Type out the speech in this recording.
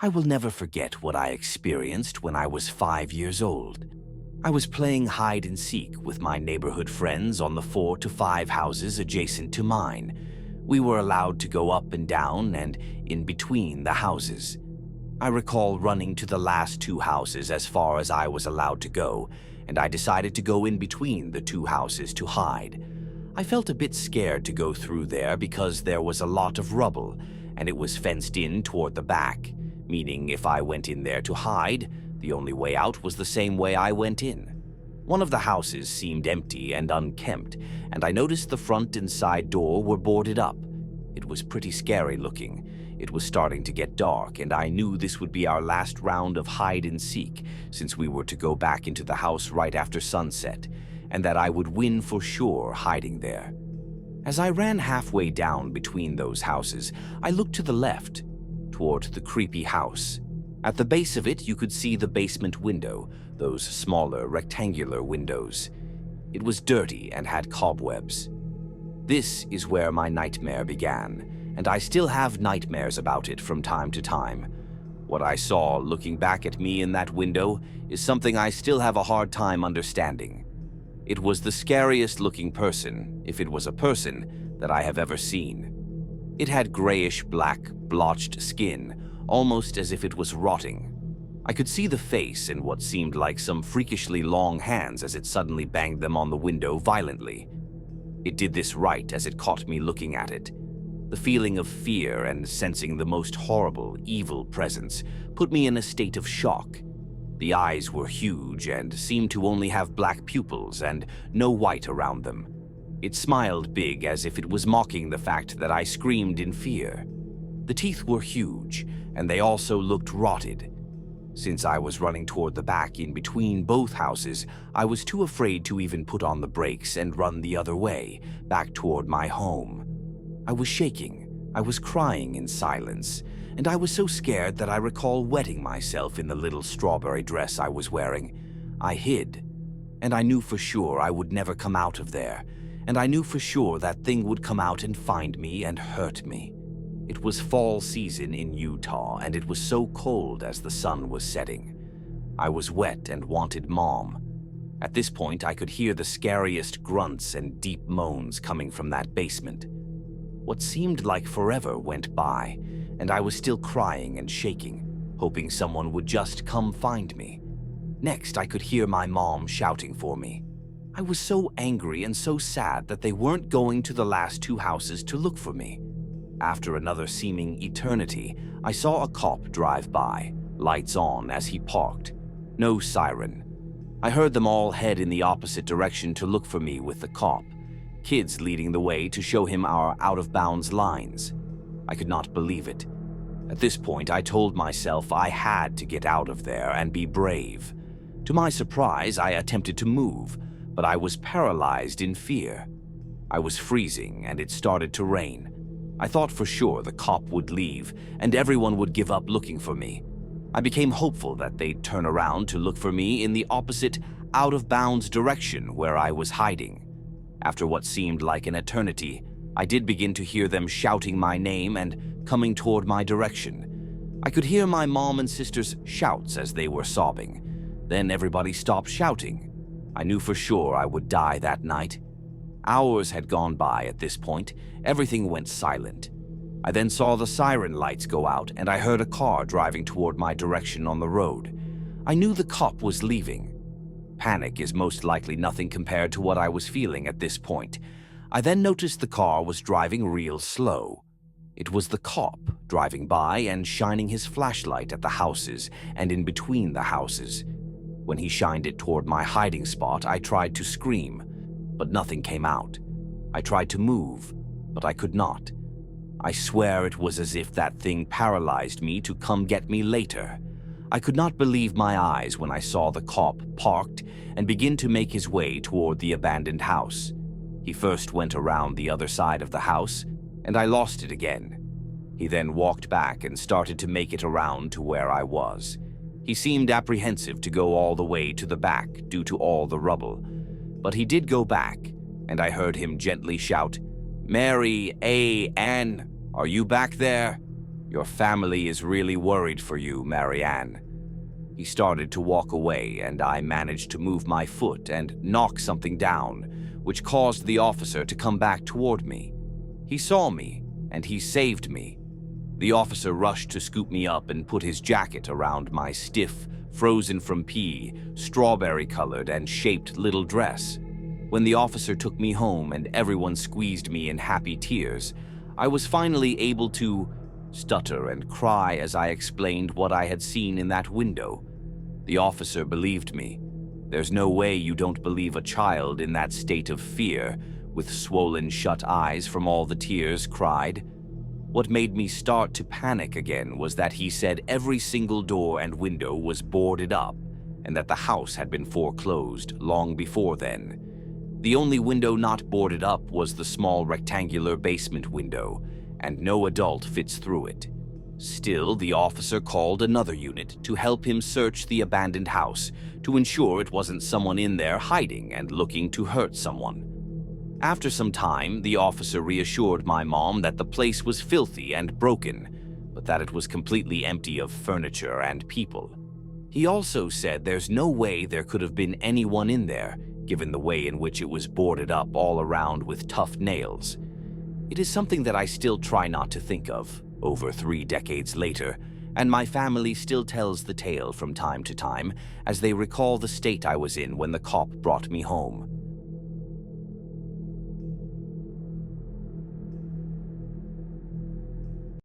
I will never forget what I experienced when I was 5 years old. I was playing hide and seek with my neighborhood friends on the 4 to 5 houses adjacent to mine. We were allowed to go up and down and in between the houses. I recall running to the last 2 houses as far as I was allowed to go, and I decided to go in between the 2 houses to hide. I felt a bit scared to go through there because there was a lot of rubble, and it was fenced in toward the back, meaning if I went in there to hide, the only way out was the same way I went in. One of the houses seemed empty and unkempt, and I noticed the front and side door were boarded up. It was pretty scary looking. It was starting to get dark, and I knew this would be our last round of hide and seek, since we were to go back into the house right after sunset, and that I would win for sure hiding there. As I ran halfway down between those houses, I looked to the left, toward the creepy house. At the base of it, you could see the basement window, those smaller rectangular windows. It was dirty and had cobwebs. This is where my nightmare began, and I still have nightmares about it from time to time. What I saw looking back at me in that window is something I still have a hard time understanding. It was the scariest looking person, if it was a person, that I have ever seen. It had grayish-black, blotched skin, almost as if it was rotting. I could see the face and what seemed like some freakishly long hands as it suddenly banged them on the window violently. It did this right as it caught me looking at it. The feeling of fear and sensing the most horrible, evil presence put me in a state of shock. The eyes were huge and seemed to only have black pupils and no white around them. It smiled big as if it was mocking the fact that I screamed in fear. The teeth were huge, and they also looked rotted. Since I was running toward the back in between both houses, I was too afraid to even put on the brakes and run the other way, back toward my home. I was shaking, I was crying in silence, and I was so scared that I recall wetting myself in the little strawberry dress I was wearing. I hid, and I knew for sure I would never come out of there, and I knew for sure that thing would come out and find me and hurt me. It was fall season in Utah, and it was so cold as the sun was setting. I was wet and wanted Mom. At this point, I could hear the scariest grunts and deep moans coming from that basement. What seemed like forever went by, and I was still crying and shaking, hoping someone would just come find me. Next, I could hear my mom shouting for me. I was so angry and so sad that they weren't going to the last 2 houses to look for me. After another seeming eternity, I saw a cop drive by, lights on as he parked. No siren. I heard them all head in the opposite direction to look for me with the cop, kids leading the way to show him our out-of-bounds lines. I could not believe it. At this point, I told myself I had to get out of there and be brave. To my surprise, I attempted to move, but I was paralyzed in fear. I was freezing, and it started to rain. I thought for sure the cop would leave, and everyone would give up looking for me. I became hopeful that they'd turn around to look for me in the opposite, out-of-bounds direction where I was hiding. After what seemed like an eternity, I did begin to hear them shouting my name and coming toward my direction. I could hear my mom and sister's shouts as they were sobbing. Then everybody stopped shouting. I knew for sure I would die that night. Hours had gone by at this point. Everything went silent. I then saw the siren lights go out, and I heard a car driving toward my direction on the road. I knew the cop was leaving. Panic is most likely nothing compared to what I was feeling at this point. I then noticed the car was driving real slow. It was the cop driving by and shining his flashlight at the houses and in between the houses. When he shined it toward my hiding spot, I tried to scream, but nothing came out. I tried to move, but I could not. I swear it was as if that thing paralyzed me to come get me later. I could not believe my eyes when I saw the cop parked and begin to make his way toward the abandoned house. He first went around the other side of the house, and I lost it again. He then walked back and started to make it around to where I was. He seemed apprehensive to go all the way to the back due to all the rubble, but he did go back, and I heard him gently shout, "Mary A. Ann, are you back there? Your family is really worried for you, Marianne." He started to walk away, and I managed to move my foot and knock something down, which caused the officer to come back toward me. He saw me, and he saved me. The officer rushed to scoop me up and put his jacket around my stiff, frozen from pea, strawberry-colored and shaped little dress. When the officer took me home and everyone squeezed me in happy tears, I was finally able to stutter and cry as I explained what I had seen in that window. The officer believed me. There's no way you don't believe a child in that state of fear, with swollen shut eyes from all the tears cried. What made me start to panic again was that he said every single door and window was boarded up, and that the house had been foreclosed long before then. The only window not boarded up was the small rectangular basement window, and no adult fits through it. Still, the officer called another unit to help him search the abandoned house to ensure it wasn't someone in there hiding and looking to hurt someone. After some time, the officer reassured my mom that the place was filthy and broken, but that it was completely empty of furniture and people. He also said there's no way there could have been anyone in there, given the way in which it was boarded up all around with tough nails. It is something that I still try not to think of, over 3 decades later, and my family still tells the tale from time to time as they recall the state I was in when the cop brought me home.